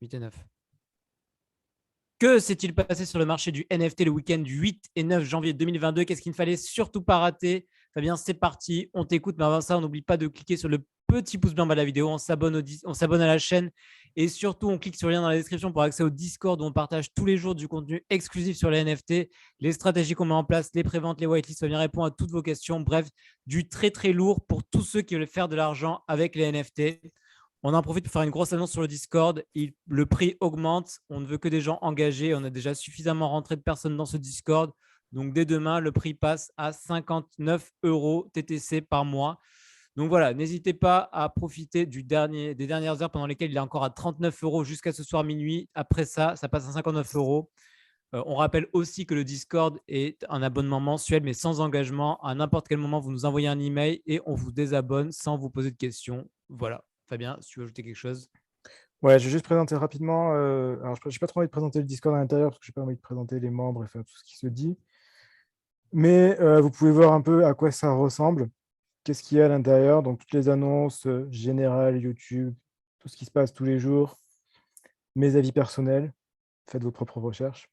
8 et 9. Que s'est-il passé sur le marché du NFT le week-end du 8 et 9 janvier 2022? Qu'est-ce qu'il ne fallait surtout pas rater? Fabien, c'est parti, on t'écoute. Mais avant ça, on n'oublie pas de cliquer sur le petit pouce bleu en bas de la vidéo. On s'abonne à la chaîne et surtout, on clique sur le lien dans la description pour accès au Discord où on partage tous les jours du contenu exclusif sur les NFT, les stratégies qu'on met en place, les préventes, les whitelists. Fabien répond à toutes vos questions. Bref, du très très lourd pour tous ceux qui veulent faire de l'argent avec les NFT. On en profite pour faire une grosse annonce sur le Discord. Le prix augmente. On ne veut que des gens engagés. On a déjà suffisamment rentré de personnes dans ce Discord. Donc, dès demain, le prix passe à 59 euros TTC par mois. Donc voilà, n'hésitez pas à profiter des dernières heures pendant lesquelles il est encore à 39 euros jusqu'à ce soir minuit. Après ça, ça passe à 59 euros. On rappelle aussi que le Discord est un abonnement mensuel, mais sans engagement. À n'importe quel moment, vous nous envoyez un email et on vous désabonne sans vous poser de questions. Voilà. Fabien, si tu veux ajouter quelque chose. Ouais, je vais juste présenter rapidement. Alors, je n'ai pas trop envie de présenter le Discord à l'intérieur parce que je n'ai pas envie de présenter les membres et faire tout ce qui se dit. Mais vous pouvez voir un peu à quoi ça ressemble. Qu'est-ce qu'il y a à l'intérieur? Donc, toutes les annonces générales, YouTube, tout ce qui se passe tous les jours, mes avis personnels. Faites vos propres recherches.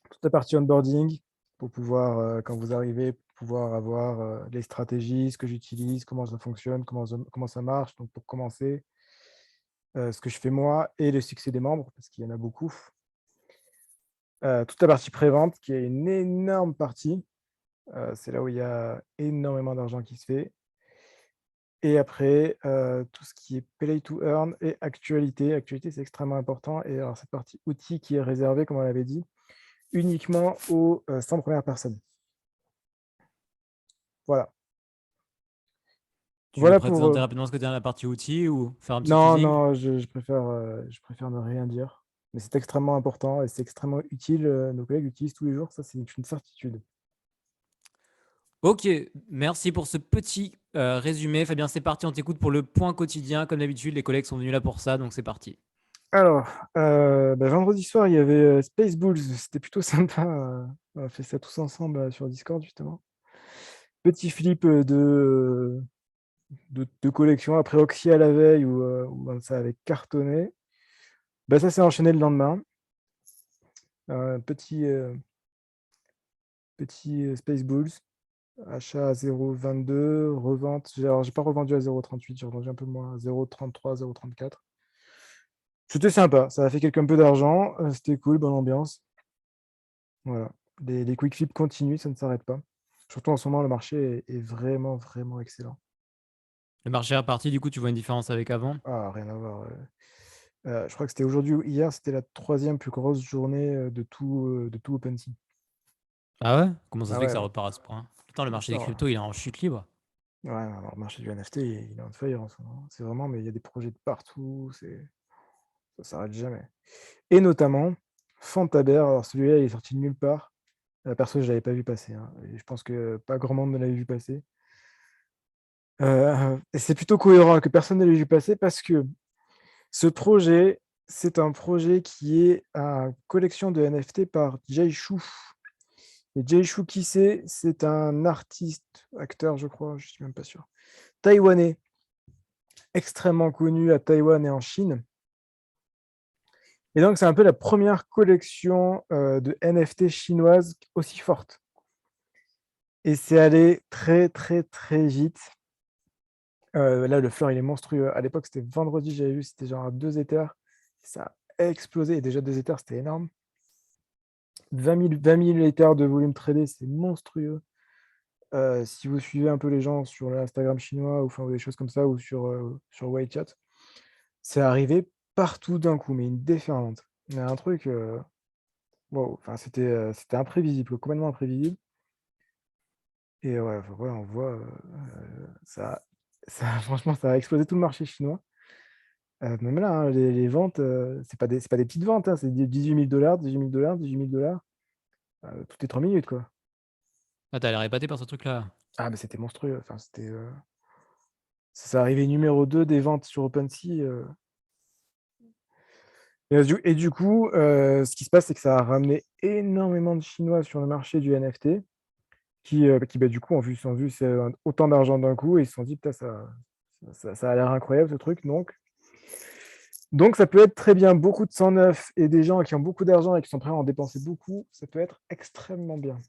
Toute la partie onboarding pour pouvoir, quand vous arrivez, pouvoir avoir les stratégies, ce que j'utilise, comment ça fonctionne, comment ça marche. Donc, pour commencer, ce que je fais moi et le succès des membres, parce qu'il y en a beaucoup. Toute la partie pré-vente qui est une énorme partie. C'est là où il y a énormément d'argent qui se fait. Et après, tout ce qui est play to earn et actualité. Actualité, c'est extrêmement important. Et alors, cette partie outils qui est réservée, comme on l'avait dit, uniquement aux 100 premières personnes. Voilà. Tu veux Voilà pour. présenter rapidement ce que tu as dans la partie outils ou faire un petit Non, teasing? non, je préfère ne rien dire. Mais c'est extrêmement important et c'est extrêmement utile. Nos collègues l'utilisent tous les jours, ça, c'est une certitude. Ok, merci pour ce petit résumé. Fabien, c'est parti, on t'écoute pour le point quotidien. Comme d'habitude, les collègues sont venus là pour ça, donc c'est parti. Alors, vendredi soir, il y avait Space Bulls. C'était plutôt sympa. On a fait ça tous ensemble sur Discord, justement. Petit flip de collection après Oxy à la veille où ça avait cartonné. Ça s'est enchaîné le lendemain. Petit Space Bulls, achat à 0,22, revente. Alors, j'ai pas revendu à 0,38, j'ai revendu un peu moins, à 0,33, 0,34. C'était sympa, ça a fait un peu d'argent, c'était cool, bonne ambiance. Voilà. Les quick flips continuent, ça ne s'arrête pas. Surtout en ce moment, le marché est vraiment, vraiment excellent. Le marché est reparti, du coup, tu vois une différence avec avant? Ah, rien à voir. Je crois que c'était aujourd'hui ou hier, c'était la troisième plus grosse journée de tout OpenSea. Ah ouais? Comment ça se Ah fait que ouais, ça ouais. repart à ce point? Putain, le marché des Ça, cryptos, il est en chute libre. ouais, alors, le marché du NFT, il est on fire en ce moment. C'est vraiment, mais il y a des projets de partout, ça s'arrête jamais. Et notamment, Fantaber, alors celui-là, il est sorti de nulle part. Perso, je ne l'avais pas vu passer, hein, et je pense que pas grand monde ne l'avait vu passer. Et c'est plutôt cohérent que personne ne l'ait vu passer parce que ce projet, c'est un projet qui est une collection de NFT par Jay Chou. Et Jay Chou, qui c'est? C'est un artiste, acteur, je crois, je ne suis même pas sûr. Taïwanais, extrêmement connu à Taïwan et en Chine. Et donc, c'est un peu la première collection de NFT chinoise aussi forte. Et c'est allé très, très, très vite. Là, le floor, il est monstrueux. À l'époque, c'était vendredi, j'avais vu, c'était genre à 2 Ethers. Ça a explosé. Et déjà, 2 Ethers, c'était énorme. 20 000 Ethers de volume tradé, c'est monstrueux. Si vous suivez un peu les gens sur l'Instagram chinois ou des choses comme ça, ou sur WeChat, c'est arrivé partout d'un coup, mais une déferlante. Il y a un truc, wow, enfin, c'était imprévisible, complètement imprévisible. Et ouais, enfin, ouais, on voit, ça, franchement, ça a explosé tout le marché chinois. Même là, hein, les ventes, c'est pas des petites ventes, hein, c'est 18 000 $, 18 000 $, 18 000 $. Toutes les 3 minutes, quoi. Ah, t'as l'air épaté par ce truc-là. Ah, mais c'était monstrueux. Enfin, ça arrivé numéro 2 des ventes sur OpenSea. Et du coup, ce qui se passe, c'est que ça a ramené énormément de Chinois sur le marché du NFT qui du coup, ont vu autant d'argent d'un coup et ils se sont dit: «Putain, ça a l'air incroyable ce truc», donc Donc, ça peut être très bien beaucoup de 109 et des gens qui ont beaucoup d'argent et qui sont prêts à en dépenser beaucoup. Ça peut être extrêmement bien.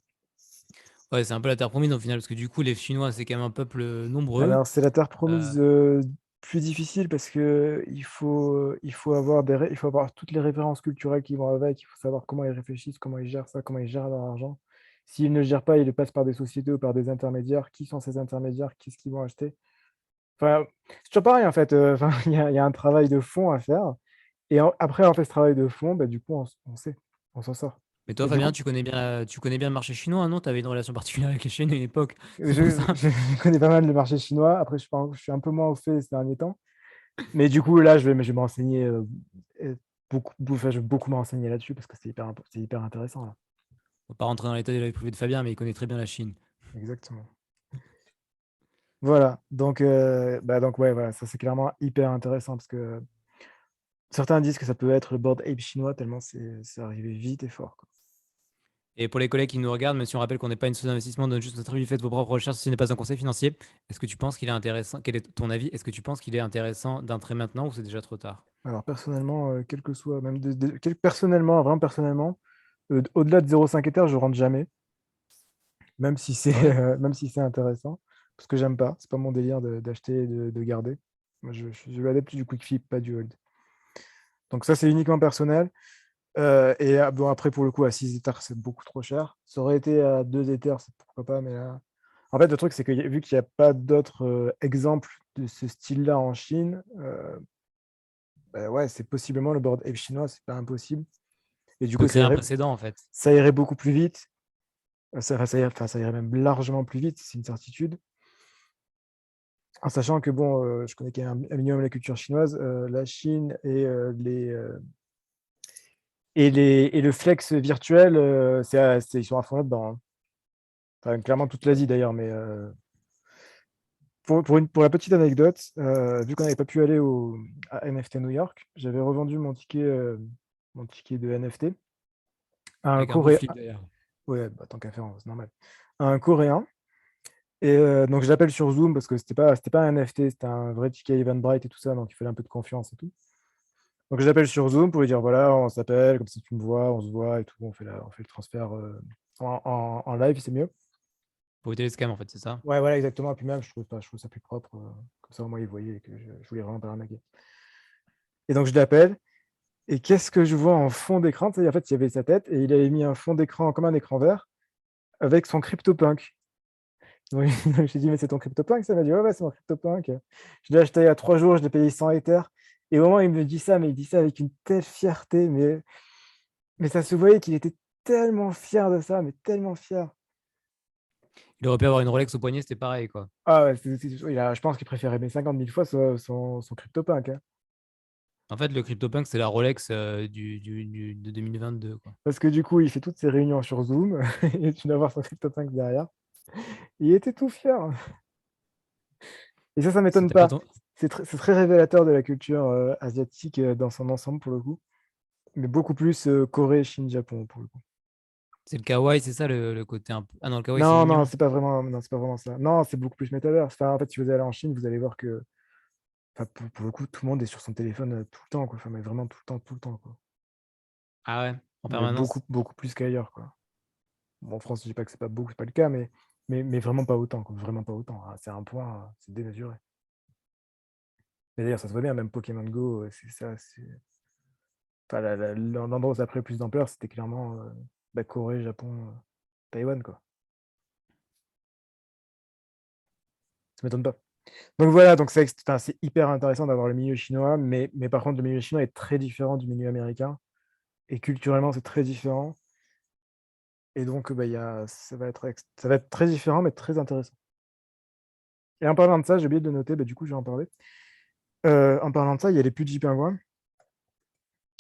Ouais, c'est un peu la terre promise au final, parce que du coup, les Chinois, c'est quand même un peuple nombreux. Alors, c'est la terre Euh, promise plus difficile parce que il faut avoir il faut avoir toutes les références culturelles qui vont avec. Il faut savoir comment ils réfléchissent, comment ils gèrent ça, comment ils gèrent leur argent. S'ils ne gèrent pas, ils le passent par des sociétés ou par des intermédiaires. Qui sont ces intermédiaires? Qu'est-ce qu'ils vont acheter? Enfin, c'est toujours pareil en fait. Enfin, il y a un travail de fond à faire. Et après avoir fait ce travail de fond, bah, du coup, on sait, on s'en sort. Mais toi, Et du Fabien, coup, tu connais bien le marché chinois, non? Tu avais une relation particulière avec les Chine à une époque. C'est pour je, ça. je connais pas mal le marché chinois. Après, je suis un peu moins au fait ces derniers temps. Mais du coup, là, je vais me renseigner enfin, je vais beaucoup me renseigner là-dessus parce que c'est hyper intéressant. Là. On va pas rentrer dans l'état de la vie privée de Fabien, mais il connaît très bien la Chine. Exactement. Voilà. Donc ouais, voilà, ça c'est clairement hyper intéressant parce que certains disent que ça peut être le board ape chinois tellement c'est arrivé vite et fort, quoi. Et pour les collègues qui nous regardent, même si on rappelle qu'on n'est pas une société d'investissement, donne juste notre avis, faites vos propres recherches, ce n'est pas un conseil financier. Est-ce que tu penses qu'il est intéressant? Quel est ton avis? Est-ce que tu penses qu'il est intéressant d'entrer maintenant ou c'est déjà trop tard? Alors personnellement, quel que soit, même personnellement, vraiment personnellement, au-delà de 0,5 Ether, je rentre jamais, même si c'est Ah ouais? même si c'est intéressant, parce que j'aime pas. C'est pas mon délire d'acheter et de garder. Moi, je suis l'adepte du quick flip, pas du hold. Donc ça, c'est uniquement personnel. Bon, après, pour le coup, à 6 Ethers, c'est beaucoup trop cher. Ça aurait été à 2 Ethers, c'est pourquoi pas, mais là. En fait, le truc, c'est que vu qu'il n'y a pas d'autres exemples de ce style-là en Chine, bah ouais, c'est possiblement le board ape chinois, c'est pas impossible. Et Tu du peux coup, créer un précédent en fait. ça irait beaucoup plus vite. Ça irait même largement plus vite, c'est une certitude. En sachant que, bon, je connais quand même un minimum la culture chinoise, la Chine et le flex virtuel, ils sont à fond là-dedans, hein. Enfin, clairement toute l'Asie d'ailleurs, mais pour la petite anecdote, vu qu'on n'avait pas pu aller à NFT New York, j'avais revendu mon ticket de NFT à un Avec un beau Coréen. flip d'ailleurs. Ouais, bah, tant qu'à faire, c'est normal. À un Coréen. Et donc je l'appelle sur Zoom parce que c'était pas un NFT, c'était un vrai ticket Eventbrite et tout ça, donc il fallait un peu de confiance et tout. Donc je l'appelle sur Zoom pour lui dire voilà, on s'appelle, comme ça tu me vois, on se voit et tout, on fait le transfert en live, c'est mieux. Pour éviter les scams en fait, c'est ça? Ouais, voilà, exactement. Et puis même, je trouve ça plus propre. Comme ça, au moins, ils voyaient que je voulais vraiment pas l'arnaquer. Et donc, je l'appelle. Et qu'est-ce que je vois en fond d'écran? Tu sais, en fait, il y avait sa tête et il avait mis un fond d'écran comme un écran vert avec son CryptoPunk. Donc, donc, j'ai dit, mais c'est ton CryptoPunk? Ça m'a dit, ouais, ouais, c'est mon CryptoPunk. Je l'ai acheté il y a 3 jours, je l'ai payé 100 Ethers. Et au moment où il me dit ça, mais il dit ça avec une telle fierté. Mais ça se voyait qu'il était tellement fier de ça, mais tellement fier. Il aurait pu avoir une Rolex au poignet, c'était pareil quoi. Ah ouais, je pense qu'il préférait mes 50 000 fois son CryptoPunk, hein. En fait, le CryptoPunk, c'est la Rolex de 2022 quoi. Parce que du coup, il fait toutes ses réunions sur Zoom et tu vas voir son CryptoPunk derrière. Il était tout fier. Et ça m'étonne C'était pas pas. ton... C'est très révélateur de la culture asiatique dans son ensemble pour le coup. Mais beaucoup plus Corée, Chine, Japon pour le coup. C'est le kawaii, c'est ça le côté un peu. Ah non, le kawaii, c'est Non, non, mignon. non, c'est pas vraiment ça. Non, c'est beaucoup plus métavers. Enfin, en fait, si vous allez en Chine, vous allez voir que enfin, pour le coup, tout le monde est sur son téléphone tout le temps, quoi. Enfin, mais vraiment tout le temps, quoi. Ah ouais, en Mais permanence. beaucoup plus qu'ailleurs, quoi. Bon, en France, je dis pas que c'est pas le cas, mais vraiment pas autant, quoi. Vraiment pas autant. Ah, c'est un point, c'est démesuré. Mais d'ailleurs, ça se voit bien, même Pokémon Go, c'est ça. Enfin, l'endroit où ça a pris le plus d'ampleur, c'était clairement Corée, Japon, Taïwan, quoi. Ça m'étonne pas. Donc voilà, donc enfin, c'est hyper intéressant d'avoir le milieu chinois, mais par contre, le milieu chinois est très différent du milieu américain. Et culturellement, c'est très différent. Et donc, bah, ça va être très différent, mais très intéressant. Et en parlant de ça, j'ai oublié de le noter, bah, du coup, je vais en parler. En parlant de ça, il y a les PewDiePie pingouins.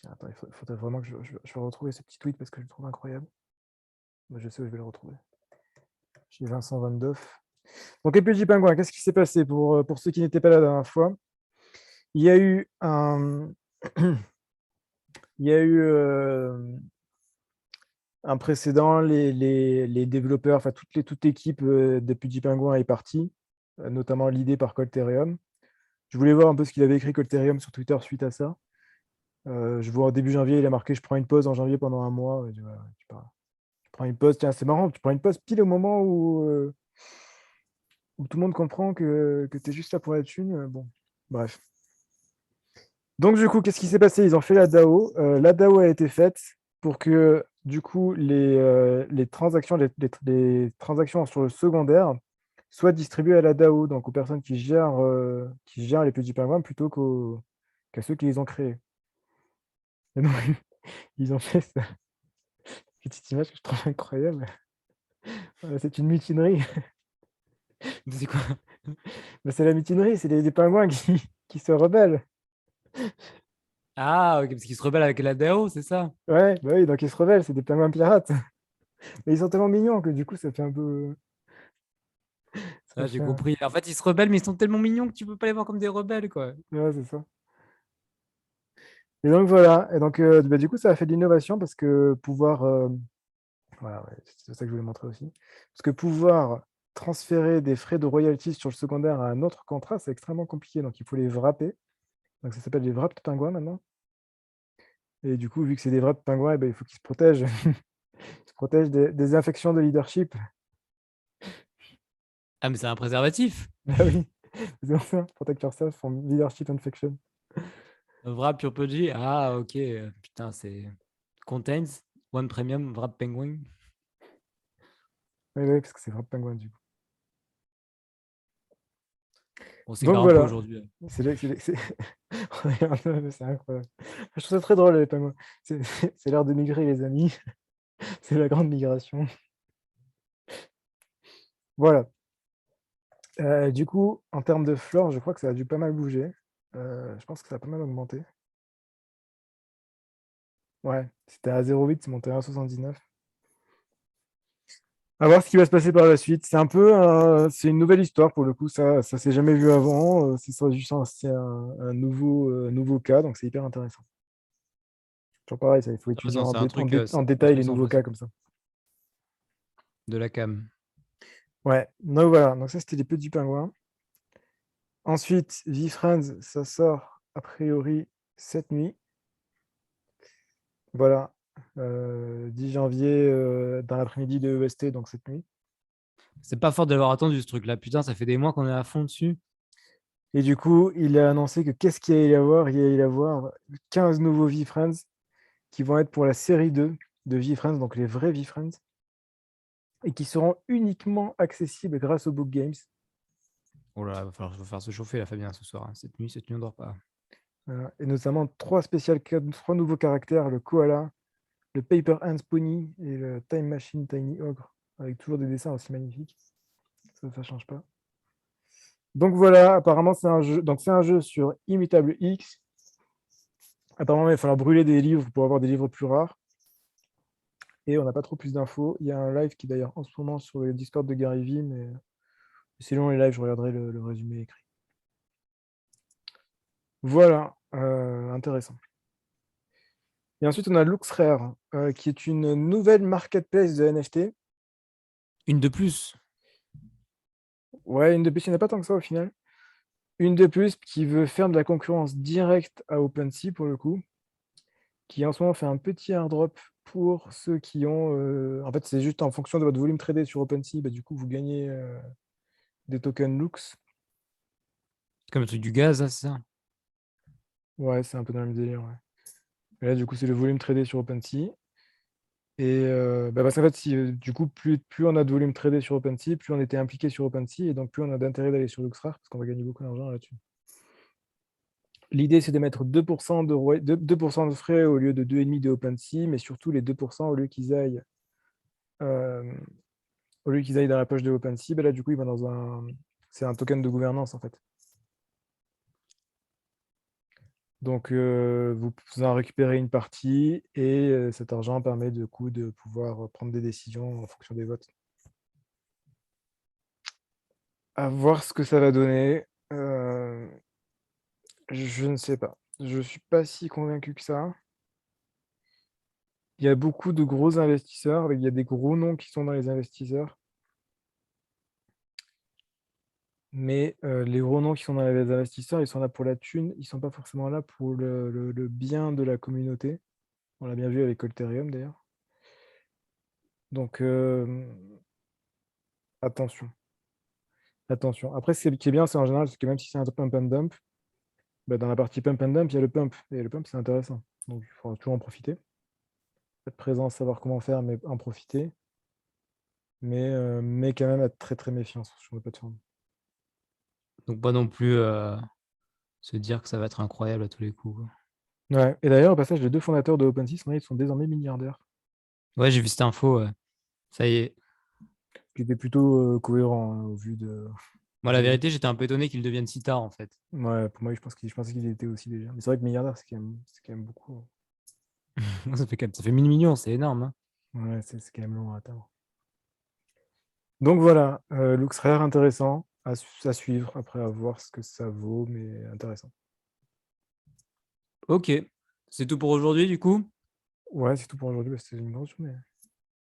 Attends, faudrait vraiment que je vais retrouver ce petit tweet parce que je le trouve incroyable. Moi, je sais où je vais le retrouver. Chez Vincent Van Doff. Donc, les PewDiePie pingouins, qu'est-ce qui s'est passé pour ceux qui n'étaient pas là la dernière fois? Il y a eu un, il y a eu un précédent, les développeurs, enfin toute l'équipe des PewDiePie pingouins est partie, notamment l'idée par Colterium. Je voulais voir un peu ce qu'il avait écrit Colterium sur Twitter suite à ça. Je vois au début janvier, il a marqué je prends une pause en janvier pendant un mois. Je dis, ouais, tu prends une pause, tiens, c'est marrant, tu prends une pause pile au moment où tout le monde comprend que tu es juste là pour la thune. Bon, bref. Donc, du coup, qu'est-ce qui s'est passé? Ils ont fait la DAO. La DAO a été faite pour que, du coup, les transactions, les transactions sur le secondaire soient distribuées à la DAO, donc aux personnes qui gèrent les petits pingouins plutôt qu'à ceux qui les ont créés. Et donc, ils ont fait cette petite image que je trouve incroyable. C'est une mutinerie. C'est quoi? Bah, c'est la mutinerie, c'est des pingouins qui se rebellent. Ah, ok, parce qu'ils se rebellent avec la DAO, c'est ça? Ouais, bah oui, donc ils se rebellent, c'est des pingouins pirates. Mais ils sont tellement mignons que du coup, ça fait un peu. Ça Ah, j'ai fait un- compris. En fait, ils se rebellent, mais ils sont tellement mignons que tu peux pas les voir comme des rebelles, quoi. Ouais, c'est ça. Et donc voilà. Et donc, bah, du coup, ça a fait de l'innovation parce que pouvoir. Voilà, ouais, c'est ça que je voulais montrer aussi. Parce que pouvoir transférer des frais de royalties sur le secondaire à un autre contrat, c'est extrêmement compliqué. Donc, il faut les wrapper. Donc, ça s'appelle des wrapped pingouins maintenant. Et du coup, vu que c'est des wrapped pingouins, eh ben, il faut qu'ils se protègent. Ils se protègent des infections de leadership. Ah, mais c'est un préservatif. Ah oui, c'est pour ça. Protect yourself from leadership infection. Wrap Pure Pudgy. Ah, ok. Putain, c'est. Contains One Premium Wrap Penguin. Oui, oui, parce que c'est wrapped pingouin du coup. On s'égare Donc un peu voilà. aujourd'hui. Regarde, c'est incroyable. Je trouve ça très drôle les pingouins. C'est l'heure de migrer les amis. C'est la grande migration. Voilà. Du coup, en termes de flore, je crois que ça a dû pas mal bouger. Je pense que ça a pas mal augmenté. Ouais, c'était à 0,8, c'est monté à 1,79. À voir ce qui va se passer par la suite. C'est un peu, c'est une nouvelle histoire pour le coup. Ça s'est jamais vu avant. C'est un nouveau cas, donc c'est hyper intéressant. Toujours pareil, ça, il faut étudier Intéressant, c'est un truc, en un détail truc les sans nouveaux cas précédent. comme ça. De la cam. Ouais, donc voilà. Donc ça, c'était les petits pingouins. Ensuite, VFriends, ça sort a priori cette nuit. Voilà. 10 janvier dans l'après-midi de EST, donc cette nuit. C'est pas fort de l'avoir attendu ce truc-là. Putain, ça fait des mois qu'on est à fond dessus. Et du coup, il a annoncé que qu'est-ce qu'il allait y avoir? Il allait y avoir 15 nouveaux VFriends qui vont être pour la série 2 de VFriends, donc les vrais VFriends, et qui seront uniquement accessibles grâce au Book Games. Oh là là, va falloir se chauffer là, Fabien, ce soir, hein. Cette nuit, on dort pas. Voilà. Et notamment trois nouveaux caractères, le Koala, le Paper Hands Pony et le Time Machine Tiny Ogre, avec toujours des dessins aussi magnifiques. Ça change pas. Donc voilà, apparemment c'est un jeu. Donc c'est un jeu sur Immutable X. Apparemment, il va falloir brûler des livres pour avoir des livres plus rares. Et on n'a pas trop plus d'infos. Il y a un live qui est d'ailleurs en ce moment sur le Discord de Gary Vee, mais selon les lives, je regarderai le résumé écrit. Voilà, intéressant. Et ensuite, on a LooksRare, qui est une nouvelle marketplace de NFT. Une de plus. Ouais, une de plus, il n'y en a pas tant que ça au final. Une de plus qui veut faire de la concurrence directe à OpenSea pour le coup, qui en ce moment fait un petit airdrop pour ceux qui ont. En fait, c'est juste en fonction de votre volume tradé sur OpenSea, bah, du coup, vous gagnez des tokens Looks. C'est comme le truc du gaz, là, c'est ça? Ouais, c'est un peu dans le même délire. Ouais. Et là, du coup, c'est le volume tradé sur OpenSea. Et bah, parce qu'en fait, du coup, plus on a de volume tradé sur OpenSea, plus on était impliqué sur OpenSea, et donc plus on a d'intérêt d'aller sur LooksRare, parce qu'on va gagner beaucoup d'argent là-dessus. L'idée, c'est de mettre 2% de frais au lieu de 2,5% de OpenSea, mais surtout les 2% euh, au lieu qu'ils aillent dans la poche de OpenSea, bah là, du coup, ils vont dans un. C'est un token de gouvernance, en fait. Donc, vous en récupérez une partie, et cet argent permet de pouvoir prendre des décisions en fonction des votes. À voir ce que ça va donner. Je ne sais pas. Je ne suis pas si convaincu que ça. Il y a beaucoup de gros investisseurs, il y a des gros noms qui sont dans les investisseurs. Mais les gros noms qui sont dans les investisseurs, ils sont là pour la thune, ils sont pas forcément là pour le bien de la communauté. On l'a bien vu avec Colterium d'ailleurs. Donc attention, attention. Après, ce qui est bien, c'est en général, c'est que même si c'est un pump and dump, bah, dans la partie pump and dump, il y a le pump. Et le pump, c'est intéressant. Donc il faudra toujours en profiter. Être présent, savoir comment faire, mais en profiter. Mais quand même être très très méfiant sur le plateforme. Donc, pas non plus se dire que ça va être incroyable à tous les coups, quoi. Ouais. Et d'ailleurs, au passage, les deux fondateurs de OpenSea, ils sont désormais milliardaires. Ouais, j'ai vu cette info. Ça y est. Qui était plutôt cohérent hein, au vu de. Moi, la vérité, j'étais un peu étonné qu'ils deviennent si tard, en fait. Ouais, pour moi, je pensais qu'il était aussi déjà. Mais c'est vrai que milliardaire, c'est quand même beaucoup. Ça fait 1000 millions, c'est énorme, hein. Ouais, c'est quand même long à atteindre. Donc voilà, LuxRare intéressant à suivre, après à voir ce que ça vaut, mais intéressant. Ok, c'est tout pour aujourd'hui, du coup. Ouais, c'est tout pour aujourd'hui, c'était une grosse journée.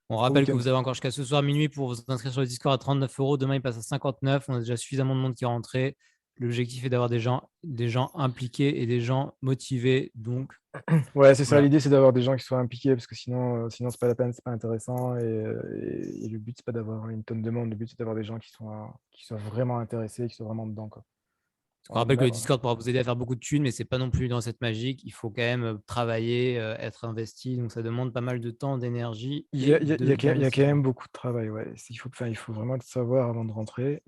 On Gros rappelle que week-end. vous avez encore jusqu'à ce soir minuit pour vous inscrire sur le Discord à 39 €. Demain, il passe à 59. On a déjà suffisamment de monde qui est rentré. L'objectif est d'avoir des gens impliqués et des gens motivés. Donc, Ouais, c'est ça, voilà. l'idée c'est d'avoir des gens qui soient impliqués, parce que sinon c'est pas la peine, c'est pas intéressant, et le but c'est pas d'avoir une tonne de monde, le but c'est d'avoir des gens qui soient vraiment intéressés, qui soient vraiment dedans, quoi. On rappelle que le Discord pourra vous aider à faire beaucoup de thunes, mais c'est pas non plus une recette magique. Il faut quand même travailler, être investi. Donc, ça demande pas mal de temps, d'énergie Il y et a, il y a- il y a quand il y a quand même d'investissement. beaucoup de travail, ouais. Il faut vraiment le savoir avant de rentrer.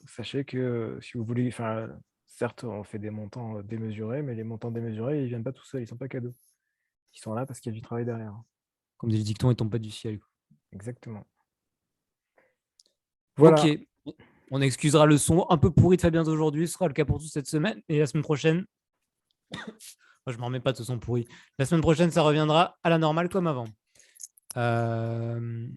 Sachez que si vous voulez, enfin, certes, on fait des montants démesurés, mais les montants démesurés, ils viennent pas tout seuls, ils sont pas cadeaux. Ils sont là parce qu'il y a du travail derrière. Comme des dictons, ils tombent pas du ciel, quoi. Exactement. Ok, Voilà. on excusera le son un peu pourri de Fabien d'aujourd'hui. Ce sera le cas pour tous cette semaine. Et la semaine prochaine, moi, je m'en remets pas de ce son pourri. La semaine prochaine, ça reviendra à la normale comme avant. Euh,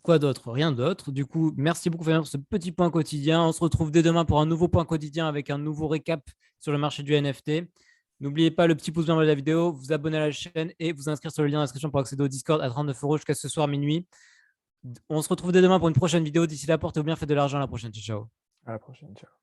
Quoi d'autre? Rien d'autre. Du coup, merci beaucoup Fabien pour ce petit point quotidien. On se retrouve dès demain pour un nouveau point quotidien avec un nouveau récap sur le marché du NFT. N'oubliez pas le petit pouce bleu de la vidéo, vous abonner à la chaîne et vous inscrire sur le lien d'inscription pour accéder au Discord à 39 € jusqu'à ce soir minuit. On se retrouve dès demain pour une prochaine vidéo. D'ici là, portez-vous bien, faites de l'argent à la prochaine. Ciao, ciao. À la prochaine. Ciao.